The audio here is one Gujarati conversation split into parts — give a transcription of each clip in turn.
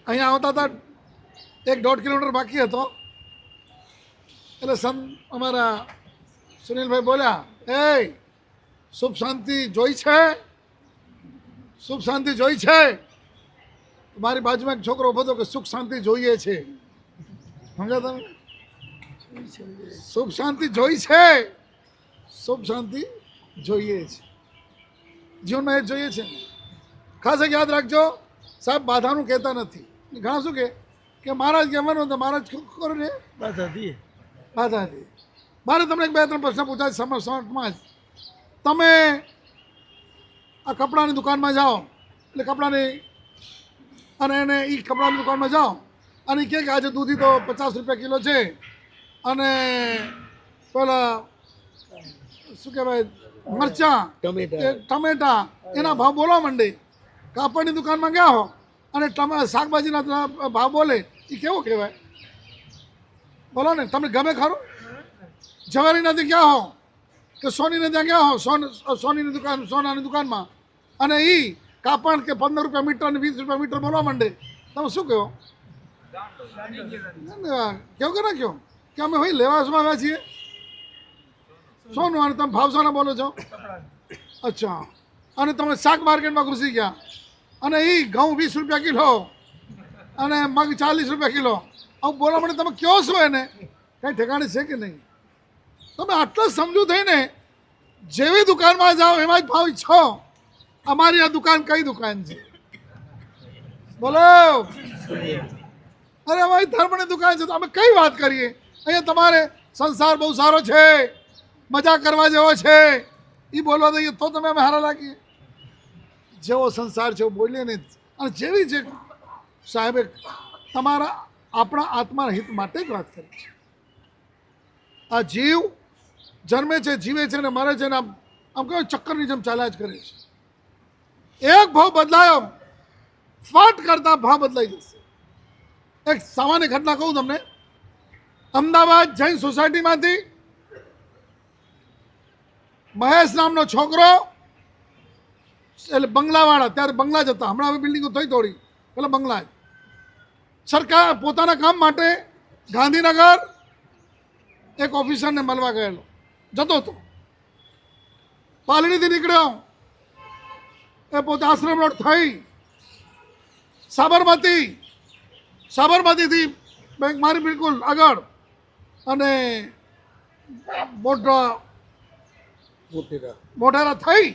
અહીંયા આવતા હતા 1-1.5 કિલોમીટર બાકી હતો એટલે અમારા સુનિલભાઈ બોલ્યા, એ સુખ શાંતિ જોઈ છે, સુખ શાંતિ જોઈ છે. મારી બાજુમાં એક છોકરો ઉભો હતો કે સુખ શાંતિ જોઈએ છે. સમજ્યા તમે? સુખ શાંતિ જોઈ છે, સુખ શાંતિ જોઈએ છે, જીવનમાં એ જોઈએ છે. ખાસ એક યાદ રાખજો સાહેબ, બાધાનું કહેતા નથી. ઘણા શું કે મહારાજ કહેવાનું તો મહારાજ કરો ને બાધા દે. મારે તમને 2-3 પ્રશ્ન પૂછાય શોર્ટમાં જ. તમે આ કપડાની દુકાનમાં જાઓ એટલે કપડાની અને એને એ કપડાની દુકાનમાં જાઓ અને કહે કે આજે દૂધી તો 50 રૂપિયા કિલો છે અને પેલા શું કહેવાય મરચાં ટમેટા એના ભાવ બોલવા માંડે. કાપડની દુકાનમાં ગયા હો અને શાકભાજીના ભાવ બોલે, એ કેવો કહેવાય? બોલો ને, તમને ગમે ખરું? જવારીનાથી ગયા હો કે સોનીને ત્યાં ગયા હો, સોનીની દુકાન સોનાની દુકાનમાં, અને એ કાપડ કે 15 રૂપિયા મીટર અને 20 રૂપિયા મીટર બોલવા માંડે, તમે શું કહો? કેવું કે ના કહો કે અમે ભાઈ લેવાસમાં આવ્યા છીએ સોનું અને તમે ભાવ સોના બોલો છો? અચ્છા. અને તમે શાક માર્કેટમાં ઘૂસી ગયા અને એ ઘઉં 20 રૂપિયા કિલો અને મગ 40 રૂપિયા કિલો, આવું બોલવા માટે તમે કહો છો એને કંઈ ઠેકાણે છે કે નહીં? તમે આટલા સમજુ થઈને જેવી દુકાનમાં જાઓ એમાં જ ભાવ છો. અમારી આ દુકાન કઈ દુકાન છે બોલો? અરે અમારી ધર્મની દુકાન છે તો અમે કઈ વાત કરીએ? અહીંયા તમારે સંસાર બહુ સારો છે, મજા કરવા જેવો છે, એ બોલવા દઈએ તો તમે અમે હારા લાગીએ? જેવો સંસાર છે એવું બોલીએ નહીં. અને જેવી છે સાહેબે તમારા આપણા આત્માના હિત માટે જ વાત કરી છે. આ જીવ જન્મે છે, જીવે છે ને મરે છે ને આમ કહેવાય ચક્કરની જેમ ચાલ્યા જ કરે છે. એક ભાવ બદલાયો ફટ કરતા ભાવ બદલાઈ જશે. એક સામાન્ય ઘટના કહું તમને. અમદાવાદ જૈન સોસાયટીમાંથી મહેશ નામનો છોકરો, એટલે બંગલાવાળા, ત્યારે બંગલા જ હતા, હમણાં હવે બિલ્ડિંગો થઈ થોડી, પેલા બંગલા જ. સરકાર પોતાના કામ માટે ગાંધીનગર એક ઓફિસરને મળવા ગયેલો, જતો હતો. પાલડીથી નીકળ્યો, એ પોતે આશ્રમ રોડ થઈ સાબરમતીથી બેંક મારી બિલકુલ આગળ અને મોઢેરા થઈ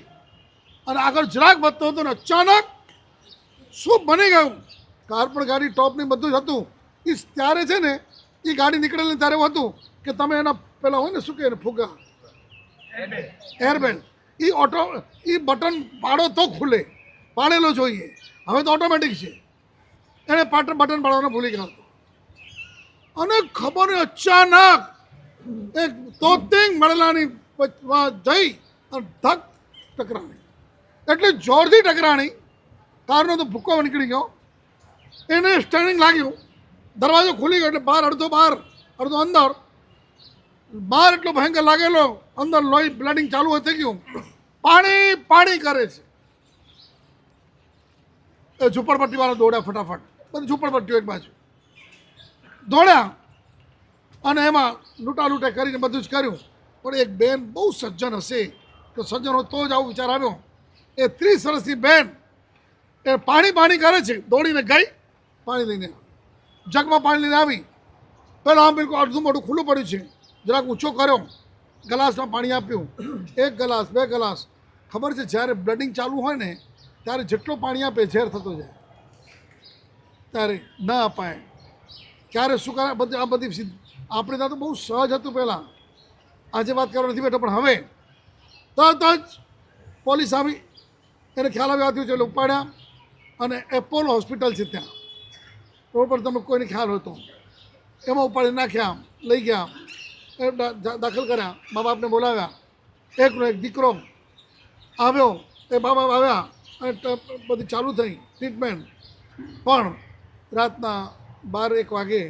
અને આગળ જરાક વધતો હતો ને અચાનક શું બની ગયું? કાર પણ ગાડી ટોપની બધું જ હતું. એ ત્યારે છે ને એ ગાડી નીકળેલી ત્યારે એવું હતું કે તમે એના પેલા હોય ને શું કહે ફુગા એરબેગ, એ બટન પાડો તો ખુલે, પાડેલો જોઈએ. હવે તો ઓટોમેટિક છે. એણે બટન પાડવાનું ભૂલી ગયો હતો અને ખબર નહીં અચાનક એક તોતિંગ મળેલાની જઈ અને ધક ટકરાણી. એટલે જોરથી ટકરાણી, કારનો તો ભૂક્કો નીકળી ગયો. એને સ્ટેન્ડિંગ લાગ્યું, દરવાજો ખુલી ગયો એટલે અડધો અંદર. બહાર એટલો ભયંકર લાગેલો, અંદર લોહી બ્લડિંગ ચાલુ થઈ ગયું, પાણી કરે છે. એ ઝૂંપડપટ્ટીવાળા દોડ્યા ફટાફટ, બધી ઝૂંપડપટ્ટીઓ એક બાજુ દોડ્યા અને એમાં લૂંટાલૂંટે કરીને બધું જ કર્યું. પણ એક બેન બહુ સજ્જન હશે તો સજ્જન હોય તો જ આવો વિચાર આવ્યો. એ 30 વર્ષની બેન એ પાણી કરે છે, દોડીને ગઈ, પાણી લઈને જગમાં પાણી લઈને આવી. પહેલાં આમ બિલકુલ અડધું મોટું ખુલ્લું પડ્યું છે, જરાક ઊંચો કર્યો, ગ્લાસમાં પાણી આપ્યું, 1 ગ્લાસ 2 ગ્લાસ. ખબર છે જ્યારે બ્લડિંગ ચાલુ હોય ને ત્યારે જેટલો પાણી આપે ઝેર થતો જાય, ત્યારે ન અપાય. ક્યારે શું કરે આ બધી આપણે ત્યાં તો બહુ સહજ હતું પહેલાં, આજે વાત કરવા નથી બેઠો. પણ હવે તરત જ પોલીસ આવી, એને ખ્યાલ આવ્યો થયું છે એટલે ઉપાડ્યા અને એપોલો હોસ્પિટલ છે ત્યાં રોડ પર, તમને કોઈને ખ્યાલ હોય તો એમાં ઉપાડી નાખ્યા, લઈ ગયા, એ દાખલ કર્યા. મા બાપને બોલાવ્યા, એકનો એક દીકરો આવ્યો, એ મા બાપ આવ્યા અને બધી ચાલુ થઈ ટ્રીટમેન્ટ. પણ રાતના 12-1 વાગે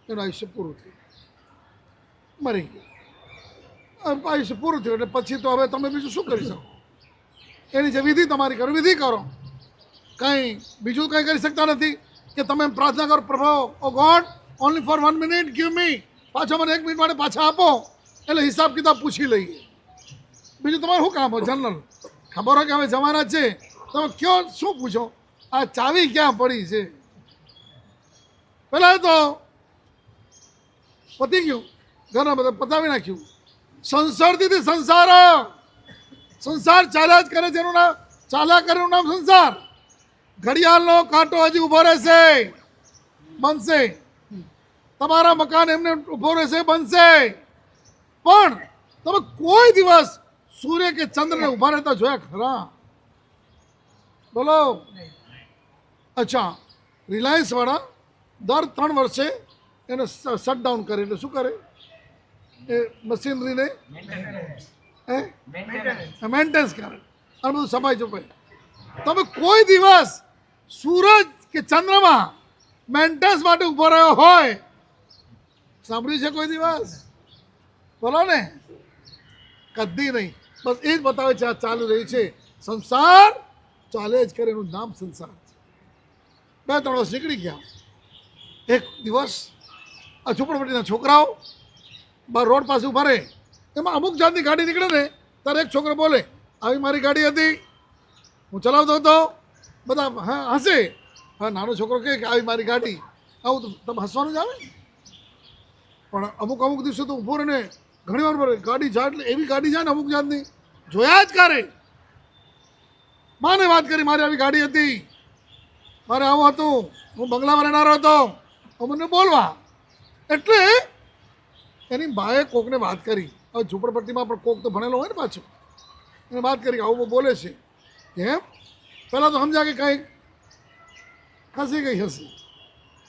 એનું આયુષ્ય પૂરું થયું, મરી ગયું. આયુષ્ય પૂરું થયું એટલે પછી તો હવે તમે બીજું શું કરી શકો? એની જે વિધિ તમારી કરો, વિધિ કરો, કંઈ બીજું કંઈ કરી શકતા નથી. કે તમે પ્રાર્થના કરો, પ્રભુ O God only for 1 minute give me, પાછા મને 1 મિનિટ માટે પાછા આપો, એટલે હિસાબ કિતાબ પૂછી લઈએ. બીજું તમારું શું કામ હોય? જનરલ ખબર હોય કે હવે જવાના છે, તમે કયો શું પૂછો? આ ચાવી ક્યાં પડી છે? પેલા તો પતી ગયું, ઘરના બધા પતાવી નાખ્યું. સંસારથી સંસાર, સંસાર ચાલ્યા જ કરે છે, એનું નામ ચાલ્યા કરે એનું નામ સંસાર. ઘડિયાળનો કાંટો હજી ઊભો રહેશે, બનશે. તમારા મકાન એમને ઊભો રહેશે, બનશે. પણ તમે કોઈ દિવસ સૂર્ય કે ચંદ્રને ઊભા રહેતા જોયા ખરા? બોલો. અચ્છા, રિલાયન્સ વાળા દર 3 વર્ષે એને શટડાઉન કરે, એટલે શું કરે? એ મશીનરીને મેન્ટેનન્સ કરે અને બધું સફાઈ ચપાઈ. તમે કોઈ દિવસ સૂરજ કે ચંદ્રમાં મેન્ટેનન્સ માટે ઊભો રહ્યો હોય સાંભળ્યું છે કોઈ દિવસ? બોલો ને, કદી નહીં. બસ એ જ બતાવે છે આ ચાલુ રહી છે. સંસાર ચાલે જ કરે, એનું નામ સંસાર છે. 2-3 વર્ષ નીકળી ગયા. એક દિવસ આ ઝૂંપડપટ્ટીના છોકરાઓ બહાર રોડ પાસે ઊભા રહે, એમાં અમુક જાતની ગાડી નીકળે ને ત્યારે એક છોકરો બોલે, આવી મારી ગાડી હતી, હું ચલાવતો હતો. બધા હા હસે. હા, નાનો છોકરો કહે કે આવી મારી ગાડી, આવું તો તમે હસવાનું જ આવે. પણ અમુક દિવસો તો ઊભો રહીને ઘણી વાર ગાડી જાય, એટલે એવી ગાડી જાય ને અમુક જાતની જોયા જ કરે. માને વાત કરી, મારી આવી ગાડી હતી, મારે આવું હતું, હું બંગલામાં રહેનારો હતો, મને બોલવા. એટલે એની બાએ કોકને વાત કરી. હવે ઝૂંપડપટ્ટીમાં પણ કોક તો ભણેલો હોય ને પાછું, એને વાત કરી આવું બોલે છે. એમ પહેલાં તો સમજ્યા કે કંઈક ખસી ગઈ હશે.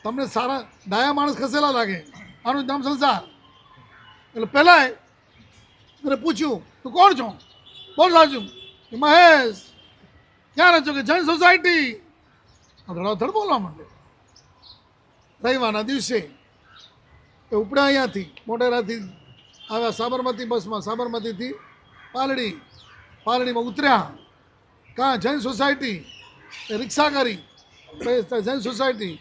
તમને સારા ડાયા માણસ ખસેલા લાગે, આનું નામ સંસાર. એટલે પહેલાં એને પૂછ્યું, તું કોણ છો? બોલ સાચું. કે મહેશ. ક્યાં રહો છો? કે જૈન સોસાયટી. ધડાધડ બોલવા માંડે. રવિવારના દિવસે એ ઉપડ્યા અહીંયાથી મોઢેરાથી આવ્યા સાબરમતી બસમાં, સાબરમતીથી પાલડીમાં ઉતર્યા. કાં જૈન સોસાયટી, એ રિક્ષા કરી જૈન સોસાયટી.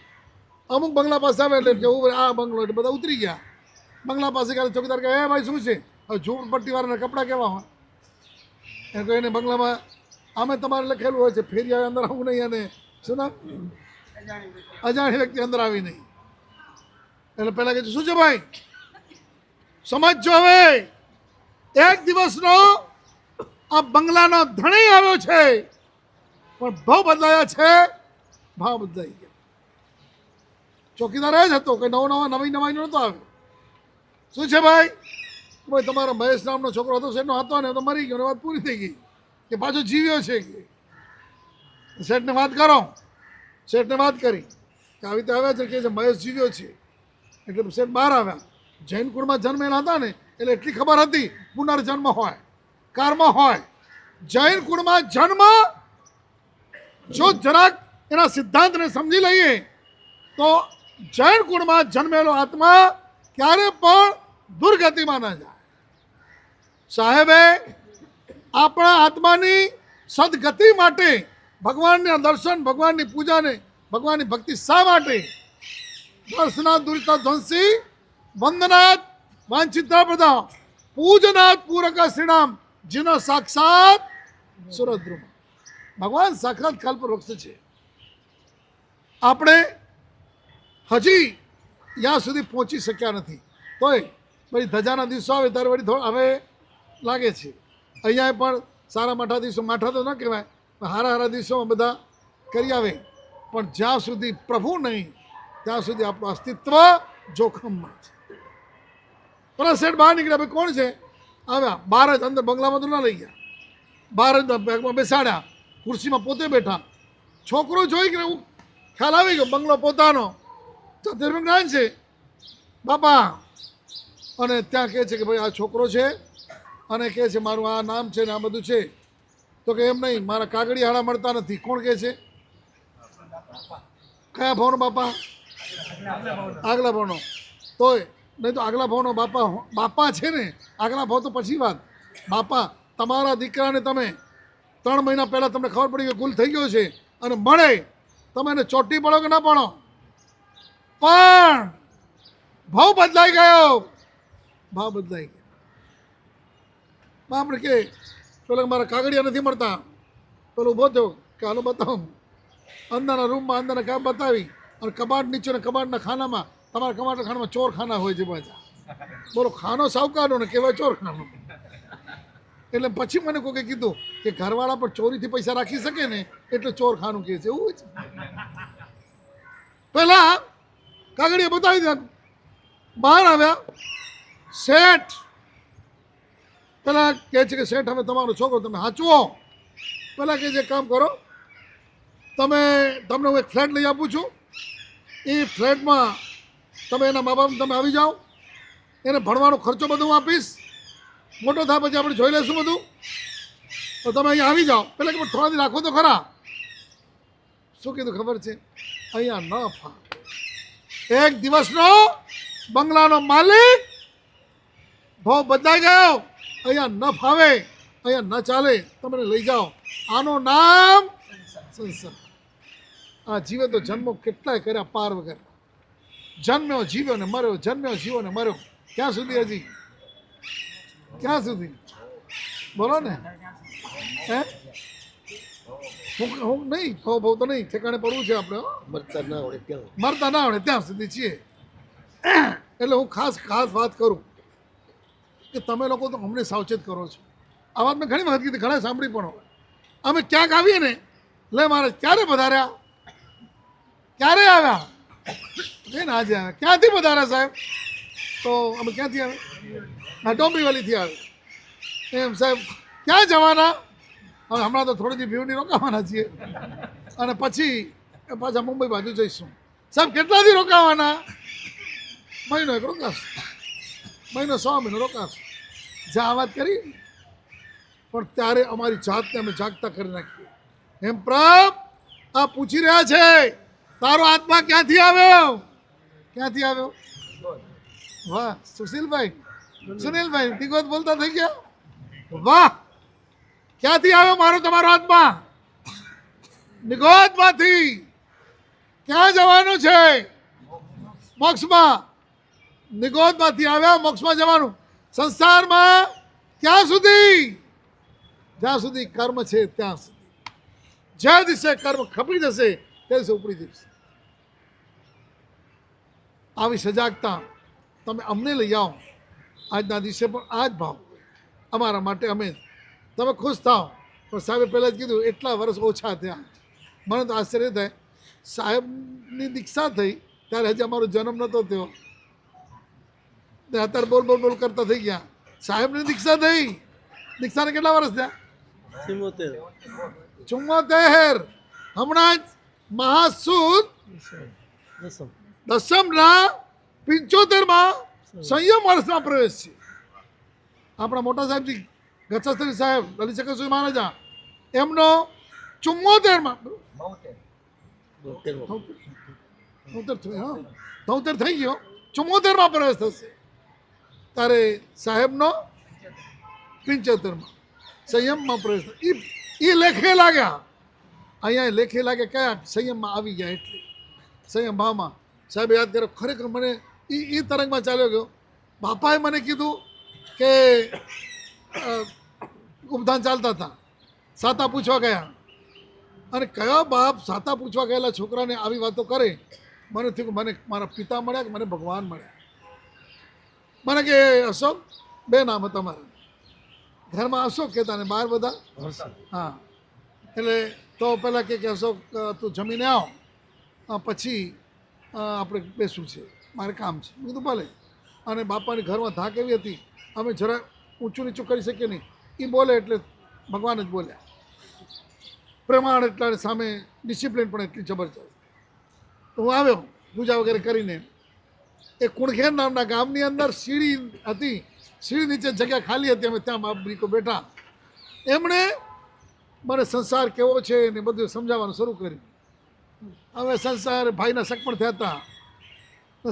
અમુક બંગલા પાસે આવે એટલે જવું આ બંગલો, એટલે બધા ઉતરી ગયા. બંગલા પાસે ગયા, ચોકીદાર કહે, હે ભાઈ શું છે? હવે ઝૂંપડપટ્ટીવાળાના કપડાં કેવા હોય? એ કહે એને બંગલામાં આમે તમારે લખેલું હોય છે ફેરિયા અંદર આવું નહીં, અને શું નામ અજાણી વ્યક્તિ અંદર આવી નહીં. એટલે પહેલાં કહે શું છે ભાઈ સમજજો, હવે એક દિવસનો આ બંગલાનો ધણી આવ્યો છે, પણ ભાવ બદલાયા છે, ભાવ બદલાઈ ગયા. ચોકીદાર એ જ હતો કે નવી નવાઈ નહોતો આવ્યો. શું છે ભાઈ? ભાઈ તમારો મહેશ નામનો છોકરો હતો, શેઠનો હતો ને તો મરી ગયો, વાત પૂરી થઈ ગઈ, કે પાછો જીવ્યો છે. શેઠને વાત કરો. શેઠને વાત કરી કે આવી રીતે આવ્યા છે, કે મહેશ જીવ્યો છે. એટલે શેઠ બહાર આવ્યા. જૈન કુળમાં જન્મેલા હતા ને એટલે એટલી ખબર હતી પુનર્જન્મ હોય, કર્મ હોય. જૈન કુળમાં જન્મ જો જરાક એના સિદ્ધાંતને સમજી લઈએ તો જૈન કુળમાં જન્મેલો આત્મા ક્યારે પણ દુર્ગતિમાં ન જાય. સાહેબે આપણા આત્માની સદગતિ માટે ભગવાનના દર્શન, ભગવાનની પૂજાને, ભગવાનની ભક્તિ શા માટે? દર્શનાથ દુરિતા ધ્વંસી, વંદનાથ વાંછિતા પ્રદા, પૂજનાથ પૂરક શ્રીનામ, જેનો સાક્ષાત સુરદ્રુમ. ભગવાન સાક્ષાત કલ્પવૃક્ષ છે. આપણે હજી ત્યાં સુધી પહોંચી શક્યા નથી. તોય પછી ધજાના દિવસો આવે ત્યારે વળી હવે લાગે છે. અહીંયા પણ સારા માઠા દિવસો, માઠા તો ન કહેવાય, હારા દિવસોમાં બધા કરી આવે. પણ જ્યાં સુધી પ્રભુ નહીં ત્યાં સુધી આપણું અસ્તિત્વ જોખમમાં છે. પેલા શેઠ બહાર નીકળ્યા, ભાઈ કોણ છે? આવ્યા બહાર જ, અંદર બંગલામાં તો ના લઈ ગયા, બહાર જ બેગમાં બેસાડ્યા, ખુરશીમાં પોતે બેઠા. છોકરો જોઈ કે એવું ખ્યાલ આવી ગયો બંગલો પોતાનો, 14 જ્ઞાન છે બાપા. અને ત્યાં કહે છે કે ભાઈ આ છોકરો છે, અને કહે છે મારું આ નામ છે ને આ બધું છે. તો કે એમ નહીં, મારા કાગળિયાળા મળતા નથી. કોણ કહે છે? કયા ભાવનો બાપા? આગલા ભાવનો. તોય નહીં તો આગલા ભાવનો બાપા છે ને, આગલા ભાવ તો પછી વાત. બાપા તમારા દીકરાને તમે 3 મહિના પહેલાં તમને ખબર પડી કે ગુલ થઈ ગયો છે, અને મળે તમે એને ચોટી પડો કે ના પડો? પણ ભાવ બદલાઈ ગયો, ભાવ બદલાઈ ગયો. આપણે કે પેલો મારા કાગળિયા નથી મળતા, પેલો ઊભો થયો કે હાલો બતાવો. અંદરના રૂમમાં અંદરના કામ બતાવી અને કબાટ નીચે કબાટના ખાનામાં, તમારા કબાટના ખાનામાં ચોર ખાના હોય છે પાછા. બોલો, ખાનો સાવકારનો ને કહેવાય ચોર ખાનો. એટલે પછી મને કોકે કીધું કે ઘરવાળા પણ ચોરીથી પૈસા રાખી શકે ને એટલે ચોર ખાનું કહે છે, એવું છે. પેલા કાગળિયા બતાવી દે, બહાર આવ્યા. શેઠ પેલા કહે છે કે શેઠ હવે તમારો છોકરો તમે હાચવો. પેલા કે જે કામ કરો, તમને હું એક ફ્લેટ લઈ આપું છું, એ ફ્લેટમાં તમે એના મા બાપ તમે આવી જાઓ, એને ભણવાનો ખર્ચો બધું હું આપીશ, મોટો થાય પછી આપણે જોઈ લઈશું બધું, તો તમે અહીંયા આવી જાઓ. પેલા કે થોડા દી રાખો તો ખરા. શું કીધું ખબર છે? અહીંયા ન ફાવે. એક દિવસનો બંગલાનો માલિક, ભાવ બદલાઈ ગયો, અહીંયા ન ફાવે, અહીંયા ન ચાલે, તમે લઈ જાઓ. આનું નામ સંસાર. આ જીવે તો જન્મો કેટલાય કર્યા પાર વગર. જન્મ્યો જીવ્યો ને મર્યો, જન્મ્યો જીવ્યો ને મર્યો. ક્યાં સુધી હજી? ક્યાં સુધી? બોલો ને. હે હું નહીં, ભાવ તો નહીં, ઠેકાણે પડવું છે આપણે. મરતા ના આવડે ત્યાં સુધી છીએ. એટલે હું ખાસ વાત કરું કે તમે લોકો તો અમને સાવચેત કરો છો. આ વાત મેં ઘણી વખત કીધી, ઘણા સાંભળી પણ હોય. અમે ક્યાંક આવીએ ને, લે મારે ક્યારે પધાર્યા, ક્યારે આવ્યા, ને આજે આવ્યા. ક્યાંથી પધાર્યા સાહેબ? તો અમે ક્યાંથી આવે? હા, ડોંબીવલીથી આવે. એમ સાહેબ ક્યાં જવાના? હવે હમણાં તો થોડી દી ભીવની રોકાવાના છીએ અને પછી પાછા મુંબઈ બાજુ જઈશું. સાહેબ કેટલા દી રોકાવાના? મહિનો એક રોકાશું, મહિનો 100 મહિનો રોકાશું. જ્યાં વાત કરી પણ ત્યારે અમારી જાતને અમે જાગતા કરી નાખીએ. એમ પ્રભ આ પૂછી રહ્યા છે, તારો આત્મા ક્યાંથી આવ્યો? ક્યાંથી આવ્યો? વાહ સુનિલભાઈ દિગોત બોલતા થઈ ગયા. વાહ, ક્યાંથી આવ્યો મારો તમારો આત્મા? નિગોદમાંથી. ક્યાં જવાનું છે? મોક્ષમાં. નિગોદમાંથી આવ્યા, મોક્ષમાં જવાનું. સંસારમાં ક્યાં સુધી? જ્યાં સુધી કર્મ છે ત્યાં સુધી. જે દિવસે કર્મ ખપી જશે તે દિવસે ઉપડી જશે. આવી સજાગતા તમે અમને લઈ આવો. આજના દિવસે પણ આ જ ભાવ અમારા માટે. અમે તમે ખુશ થાઓ. પણ સાહેબે પહેલાં જ કીધું એટલા વર્ષ ઓછા થયા. મને તો આશ્ચર્ય થાય, સાહેબની દીક્ષા થઈ ત્યારે હજી અમારો જન્મ નહોતો થયો, અત્યારે બોલ કરતા થઈ ગયા. સાહેબની દીક્ષા થઈ, દીક્ષાને કેટલા વર્ષ થયા? 74. હમણાં જ મહાસુદ દસમના 75માં સંયમ વર્ષમાં પ્રવેશ છે. આપણા મોટા સાહેબજી ગચ્છાસ્ત્રી સાહેબ લલિત ચક્રસુરી મહારાજા, એમનો 74માં 73 થઈ ગયો, 74માં પ્રવેશ થશે. ત્યારે સાહેબનો 75માં સંયમમાં પ્રવેશ. એ લેખે લાગ્યા, અહીંયા લેખે લાગે કયા સંયમમાં આવી ગયા. એટલે સંયમ ભાવમાં સાહેબ યાદ કરો, ખરેખર મને એ તરંગમાં ચાલ્યો ગયો. બાપાએ મને કીધું કે ઉપધાન ચાલતા હતા, સાતા પૂછવા ગયા, અને કયો બાપ સાતા પૂછવા ગયેલા છોકરાને આવી વાતો કરે? મને થયું કે મને મારા પિતા મળ્યા કે મને ભગવાન મળ્યા. મને કે અશોક, 2 નામ હતા મારા ઘરમાં, અશોક કહેતા ને બહાર બધા. હા, એટલે તો પહેલાં કે અશોક તું જમીને આવ, પછી આપણે બેસવું છે, મારે કામ છે. મેં કીધું ભલે. અને બાપાની ઘરમાં ધાક એવી હતી, અમે જરા ઊંચું નીચું કરી શકીએ નહીં. એ બોલે એટલે ભગવાન જ બોલ્યા. પ્રમાણ એટલા સામે ડિસિપ્લિન પણ એટલી જબરજસ્ત. તો હું આવ્યો પૂજા વગેરે કરીને. એ કુણખેર નામના ગામની અંદર સીડી હતી, સીડી નીચે જગ્યા ખાલી હતી, અમે ત્યાં બાપ દીકરો બેઠા. એમણે મને સંસાર કેવો છે ને બધું સમજાવવાનું શરૂ કર્યું. હવે સંસાર ભાઈના સગપણ થયા હતા,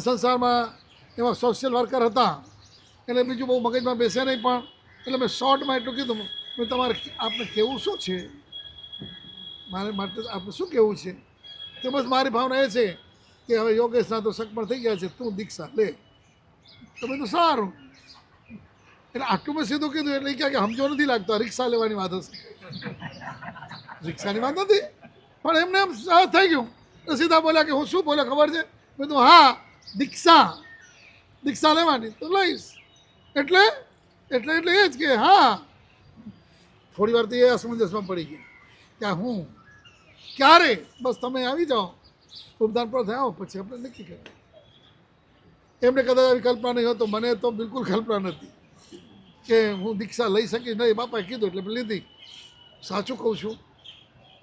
સંસારમાં એમાં સોશિયલ વર્કર હતા, એટલે બીજું બહુ મગજમાં બેસે નહીં. પણ એટલે મેં શોર્ટમાં એટલું કીધું, મેં તમારે આપણે કહેવું શું છે, મારે માટે આપણે શું કહેવું છે? તો બસ મારી ભાવના એ છે કે હવે યોગેશના તો સગપણ થઈ ગયા છે, તું દીક્ષા લે. તમે તો સારું. એટલે આટલું મેં સીધું કીધું એટલે કે સમજો નથી લાગતો રિક્ષા લેવાની વાત હશે. રિક્ષાની વાત નથી, પણ એમને એમ થઈ ગયું. સીધા બોલ્યા કે હું શું બોલ્યા ખબર છે? મેં તો હા દીક્ષા લેવાની તો લઈશ. એટલે એટલે એટલે એ જ કે હા. થોડી વાર તો એ અસમંજસમાં પડી ગયા કે હું ક્યારે, બસ તમે આવી જાઓ ઉપદાન પર થયા પછી આપણે નક્કી કરીએ. એમને કદાચ આવી કલ્પના નહીં હોય તો મને તો બિલકુલ કલ્પના નથી કે હું દીક્ષા લઈ શકીશ નહીં. બાપાએ કીધું એટલે લીધી. સાચું કહું છું,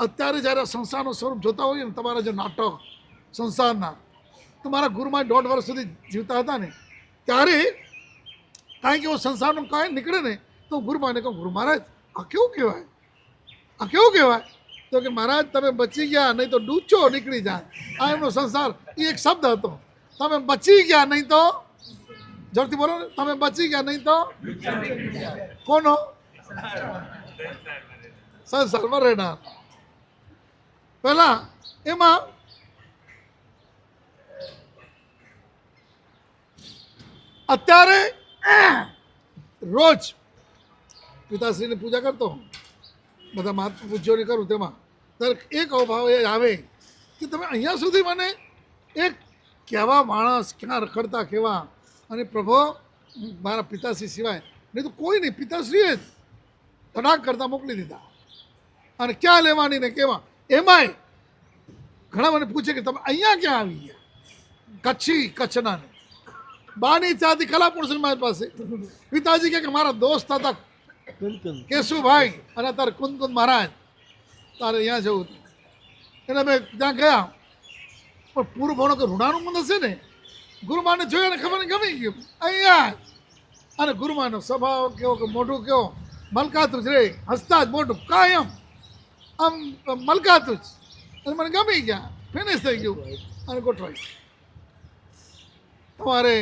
અત્યારે જ્યારે સંસારનું સ્વરૂપ જોતા હોઈએ ને, તમારા જે નાટક સંસારના, તો મારા ગુરુમાં 1.5 વર્ષ સુધી જીવતા હતા ને, ત્યારે કાંઈક એવો સંસારનું કાંઈ નીકળે ને તો ગુરુમાને કહું, ગુરુ મહારાજ આ કેવું કહેવાય, આ કેવું કહેવાય? તો કે મહારાજ તમે બચી ગયા નહીં તો ડૂચો નીકળી જાય. આ એમનો સંસાર એ એક શબ્દ હતો. તમે બચી ગયા નહીં તો, જોરથી બોલો ને, તમે બચી ગયા નહીં તો કોનો? સંસારમાં રહેનાર. પહેલા એમાં અત્યારે રોજ પિતાશ્રીની પૂજા કરતો હું, બધા મહાત્મા પૂજ્યોની કરું, તેમાં દરેક એક અભાવ એ આવે કે તમે અહીંયા સુધી મને એક કેવા માણસ, ક્યાં રખડતા કેવા, અને પ્રભુ મારા પિતાશ્રી સિવાય નહીં તો કોઈ નહીં, પિતાશ્રીએ જ તડાક કરતા મોકલી દીધા. અને ક્યાં લેવાની ને કેવા, એમાંય ઘણા મને પૂછે કે તમે અહીંયા ક્યાં આવી ગયા? કચ્છના ને બાની ચાથી કલા પુરુષ મારી પાસે. પિતાજી કે મારા દોસ્ત હતા કેશુભાઈ અને તારે કુંદકુંદ મહારાજ, તારે અહીંયા જવું હતું. એટલે મેં ત્યાં ગયા, પણ પૂરું ભણો કે ઋણાનું મન હશે ને, ગુરુમાને જોયા ને ખબર ને ગમી ગયું અહીંયા. અને ગુરુમાનો સ્વભાવ કેવો કે મોઢું કેવો મલકાતું જ રે, હસતા જ મોઢું કાયમ આમ મલકાતું જ. અને મને ગમી ગયા, ફિનિશ થઈ ગયું અને ગોઠવાઈ. તમારે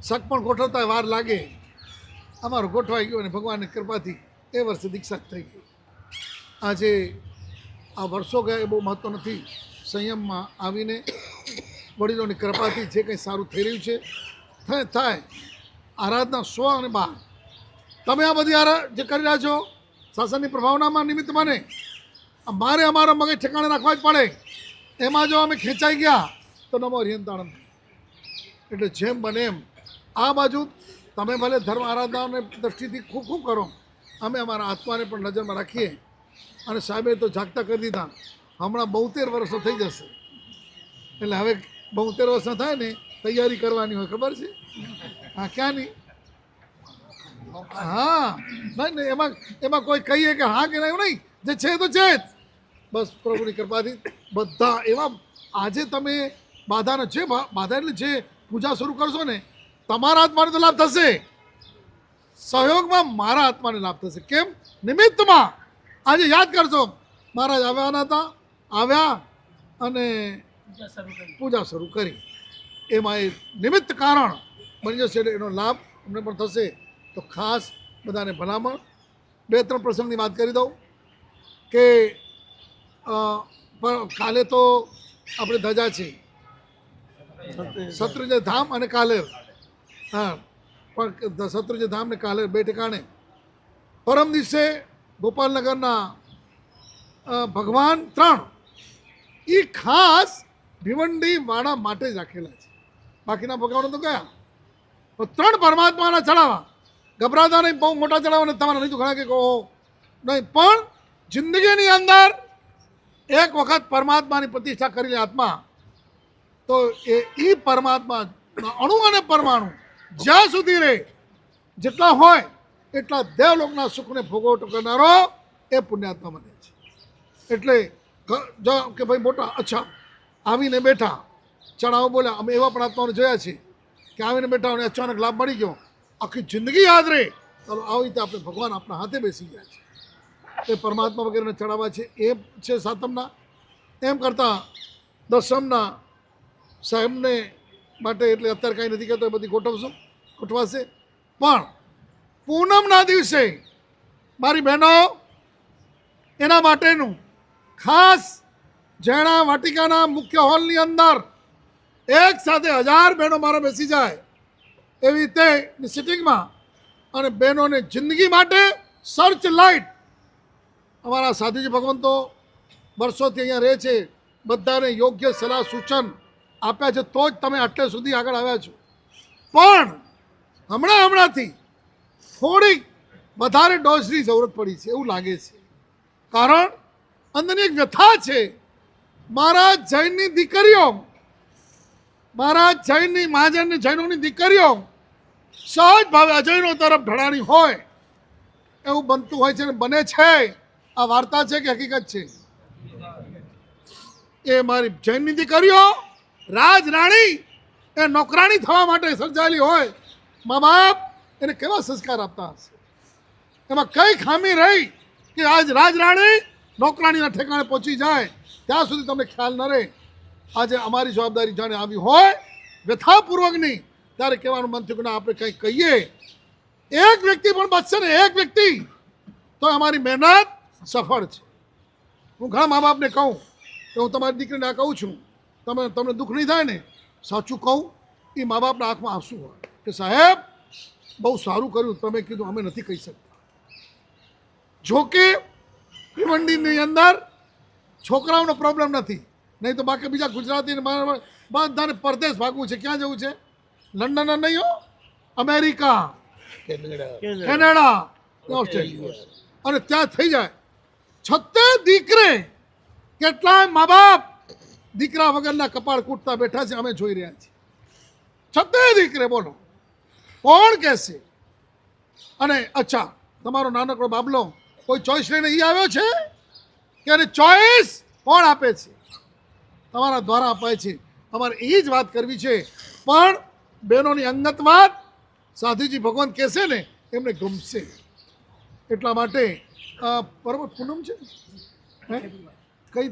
શક પણ ગોઠવતા વાર લાગે, અમારું ગોઠવાઈ ગયું અને ભગવાનની કૃપાથી એ વર્ષે દીક્ષા થઈ ગઈ. આજે આ વર્ષો ગયા એ બહુ મહત્વ નથી. સંયમમાં આવીને વડીલોની કૃપાથી જે કંઈ સારું થઈ રહ્યું છે થાય. આરાધના 100 અને 12 તમે આ બધી જે કરી રહ્યા છો શાસનની પ્રભાવનામાં નિમિત્ત મને મારે અમારા મગજ ઠેકાણે રાખવા જ પડે. એમાં જો અમે ખેંચાઈ ગયા તો નમો હરિયંતાણમ. એટલે જેમ બને એમ આ બાજુ તમે ભલે ધર્મ આરાધનાઓને દ્રષ્ટિથી ખૂબ ખૂબ કરો, અમે અમારા આત્માને પણ નજરમાં રાખીએ. અને સાહેબે તો જાગતા કરી દીધા. હમણાં 72 વર્ષો થઈ જશે, એટલે હવે 72 વર્ષ થાય ને તૈયારી કરવાની હોય, ખબર છે? હા, ક્યાં નહીં? હા, નહીં એમાં કોઈ કહીએ કે હા કે નહીં, જે છે તો છે જ. બસ પ્રભુની કૃપાથી બધા એવા. આજે તમે બાધા એટલે જે પૂજા શરૂ કરશો ને, તમારા આત્માને તો લાભ થશે, સહયોગમાં મારા આત્માને લાભ થશે. કેમ? નિમિત્તમાં. આજે યાદ કરશો મહારાજ આવ્યા હતા, આવ્યા અને પૂજા શરૂ કરી, એમાં એ નિમિત્ત કારણ બની જશે. એટલે એનો લાભ અમને પણ થશે. તો ખાસ બધાને ભલામણ. 2-3 પ્રસંગની વાત કરી દઉં કે કાલે તો આપણે ધજા છે, શત્રુંજય ધામ અને કાલેર. હા, પણ શત્રુંજય ધામ ને કાલેર 2 ઠેકાણે. પરમ દિવસે ગોપાલનગરના ભગવાન 3 એ ખાસ ભિવંડી વાળા માટે જ રાખેલા છે. બાકીના ભગવાનો તો ગયા, પણ 3 પરમાત્માના ચડાવવા. ગભરાતા નહીં, બહુ મોટા ચડાવવા ને તમારા નહીં તો ઘણા કે કહો નહીં, પણ જિંદગીની અંદર એક વખત પરમાત્માની પ્રતિષ્ઠા કરેલી આત્મા, તો એ પરમાત્મા અણુ અને પરમાણુ જ્યાં સુધી રહે, જેટલા હોય એટલા દેવલોકના સુખને ભોગવટો કરનારો એ પુણ્યાત્મા બને છે. એટલે જો કે ભાઈ મોટા અચ્છા આવીને બેઠા, ચડાવો બોલ્યા, અમે એવા પણ આત્માઓને જોયા છે કે આવીને બેઠા અને અચાનક લાભ મળી ગયો, આખી જિંદગી યાદ રહે. ચાલો આવી રીતે આપણે ભગવાન આપણા હાથે બેસી ગયા છે, એ પરમાત્મા વગેરેને ચડાવવા છે. એ છે 7મના. એમ કરતાં 10મના સાહેબને માટે, એટલે અત્યારે કાંઈ નથી કહેતો, એ બધી ગોઠવાશે. પણ પૂનમના દિવસે મારી બહેનો એના માટેનું ખાસ જૈણા વાટિકાના મુખ્ય હોલની અંદર એક સાથે 1000 બહેનો મારા બેસી જાય એવી રીતે સિટિંગમાં, અને બહેનોને જિંદગી માટે સર્ચ લાઇટ. અમારા સાધુજી ભગવાન તો વર્ષોથી અહીંયા રહે છે, બધાને યોગ્ય સલાહ સૂચન આપ્યા છે, તો જ તમે આટલે સુધી આગળ આવ્યા છો. પણ હમણાંથી થોડીક વધારે ડોઝની જરૂરત પડી છે એવું લાગે છે. કારણ અંદરની એક વ્યથા છે. મારા જૈનની દીકરીઓ, મારા જૈનની મહાજનની જૈનોની દીકરીઓ સહજ ભાવે અજૈનો તરફ ઢળાણી હોય એવું બનતું હોય છે ને બને છે. આ વાર્તા છે કે હકીકત છે? એ મારી જૈનની દીકરીઓ રાજરાણી એ નોકરાણી થવા માટે સર્જાયેલી હોય, મા બાપ એને કેવા સંસ્કાર આપતા હશે? એમાં કઈ ખામી રહી કે આજ રાજરાણી નોકરાણીના ઠેકાણે પહોંચી જાય ત્યાં સુધી તમને ખ્યાલ ન રહે. આજે અમારી જવાબદારી જાણે આવી હોય વ્યથાપૂર્વકની, ત્યારે કહેવાનું મન થયું કે ના, આપણે કંઈક કહીએ. એક વ્યક્તિ પણ બચશે ને, એક વ્યક્તિ, તો અમારી મહેનત સફળ છે. હું ઘણા મા બાપને કહું કે હું તમારી દીકરીને આ કહું છું, તમને દુઃખ નહીં થાય ને? સાચું કહું, એ મા બાપના આંખમાં આંસુ હોય કે સાહેબ બહુ સારું કર્યું, તમે કીધું, અમે નથી કહી શકતા. જોકે ભિવંડીની અંદર છોકરાઓનો પ્રોબ્લેમ નથી, નહીં તો બાકી બીજા ગુજરાતી બધાને પરદેશ ભાગવું છે. ક્યાં જવું છે? લંડન નહીં હો, અમેરિકા, કેનેડા, ઓસ્ટ્રેલિયા, અને ત્યાં થઈ જાય. છતાં દીકરે કેટલાય મા બાપ દીકરા વગરના કપાળ કૂટતા બેઠા છે, અમે જોઈ રહ્યા છીએ. છતાં દીકરે, બોલો કોણ કહેશે? અને અચ્છા, તમારો નાનકડો બાબલો કોઈ ચોઈસ લઈને અહીં આવ્યો છે કે એને ચોઈસ કોણ આપે છે? તમારા દ્વારા અપાય છે. અમારે એ જ વાત કરવી છે. પણ બહેનોની અંગત વાત સાધુજી ભગવાન કહેશે ને એમને ગમશે. એટલા માટે બરાબર પૂનમ છે કઈ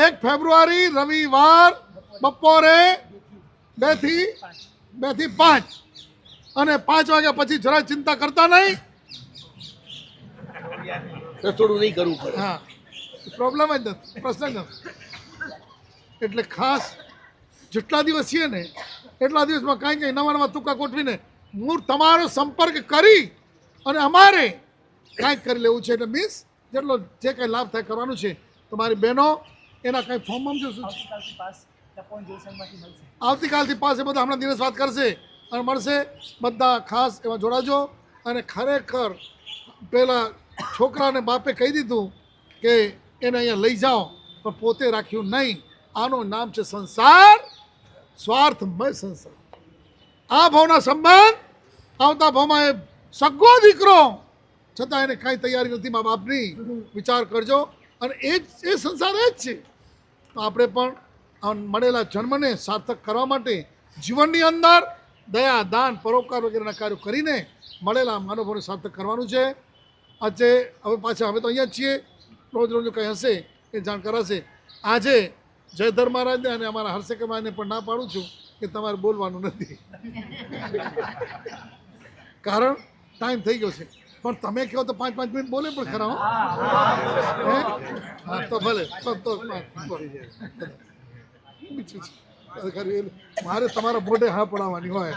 1 ફેબ્રુઆરી રવિવાર બપોરે 2 થી 5, અને 5 વાગ્યા પછી જરા ચિંતા કરતા નહીં. થોડું નહીં કરવું પડે. હા, પ્રોબ્લેમ જ નથી, પ્રશ્ન જ નથી. એટલે ખાસ જેટલા દિવસ છીએ ને એટલા દિવસમાં કાંઈ નવા તુક્કા ગોઠવીને હું તમારો સંપર્ક કરી અને અમારે કાંઈક કરી લેવું છે. એટલે મીન્સ જેટલો જે કાંઈ લાભ થાય કરવાનું છે. તમારી બહેનો એના કાંઈ ફોર્મ છે શું? આવતીકાલથી પાસ એ બધા હમણાં દિવસ વાત કરશે અને મળશે. બધા ખાસ એમાં જોડાજો. અને ખરેખર પેલા છોકરાને બાપે કહી દીધું કે એને અહીંયા લઈ જાઓ, પણ પોતે રાખ્યું નહીં. આનું નામ છે સંસાર, સ્વાર્થમય સંસાર. આ ભાવના સંબંધ આવતા ભાવમાં એ સગો દીકરો, છતાં એને કાંઈ તૈયારી નથી મા બાપની. વિચાર કરજો. અને એ સંસાર એ જ છે. તો આપણે પણ મળેલા જન્મને સાર્થક કરવા માટે જીવનની અંદર દયા, દાન, પરોપકાર વગેરેના કાર્યો કરીને મળેલા માનવોને સાર્થક કરવાનું છે. આજે હવે પાછા હવે તો અહીંયા જ છીએ, રોજ કંઈ હશે એ જાણ કરાશે. આજે જયધર મહારાજને અને અમારા હર્ષકે મહારાજને પણ ના પાડું છું કે તમારે બોલવાનું નથી, કારણ ટાઈમ થઈ ગયો છે. પણ તમે કહો તો 5-5 મિનિટ બોલે પણ ખરા. હા તો ભલે, મારે તમારા મોઢે હા પડાવવાની હોય.